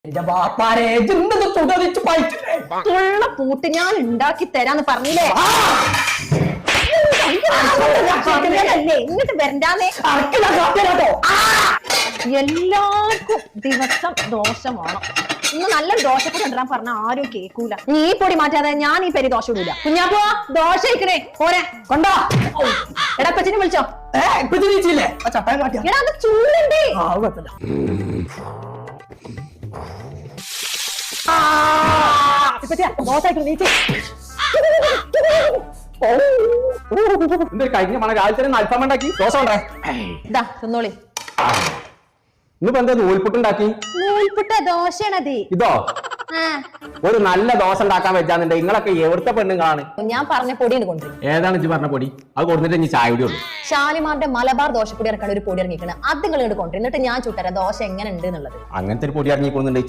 എന്റെ ബാപ്പാരെ ഉള്ള പൂട്ട് ഞാൻ ഉണ്ടാക്കി തരാന്ന് പറഞ്ഞില്ലേ? ഇങ്ങോട്ട് വരണ്ടാന്നേ. എല്ലാവർക്കും ദിവസം ദോശ വേണം. ഇന്ന് നല്ല ദോശപ്പൊടി കൊണ്ടുവരാൻ പറഞ്ഞ ആരും കേൾക്കൂല. നീ ഈ പൊടി മാറ്റാതെ ഞാൻ ഈ പെരി ദോശ ഇടൂല. കുഞ്ഞാപ്പോ ദോശ ഇരിക്കണേ പോരെ കൊണ്ടോ. എടാ കൊച്ചിനെ വിളിച്ചോ. എടാ അത് ചൂടുണ്ട്. കഴിഞ്ഞ മണ രാവിലെ തന്നെ അൽഫാം ഉണ്ടാക്കി ദോശ ഉണ്ടാ തിന്നോളി. ഇന്നിപ്പോ എന്താ നൂൽപുട്ടുണ്ടാക്കി? നൂൽപുട്ട ദോശയാണത്. ഇതോ ഒരു നല്ല ദോശ ഉണ്ടാക്കാൻ വെച്ചാന്നുണ്ട്. നിങ്ങളൊക്കെ എവിടുത്തെ പെണ്ണുങ്ങളാണ്? ഞാൻ പറഞ്ഞ പൊടി കൊണ്ടുവരും. ഏതാണ് ഇജ്ജ് പറഞ്ഞ പൊടി? അത് കൊടുത്തിട്ട് ഇനി ചായ കൂടി ഉള്ളൂ. ഷാലിമാറിന്റെ മലബാർ ദോശപ്പൊടി ഇറക്കാൻ ഒരു പൊടി ഇറങ്ങിക്കണം. അത് നിങ്ങൾ ഇങ്ങോട്ട് കൊണ്ടുവരും. എന്നിട്ട് ഞാൻ ചുട്ടരാം ദോശ എങ്ങനെ ഉണ്ട് എന്നുള്ളത്. അങ്ങനത്തെ ഒരു പൊടി ഇറങ്ങിക്കൊള്ളുന്നുണ്ട്.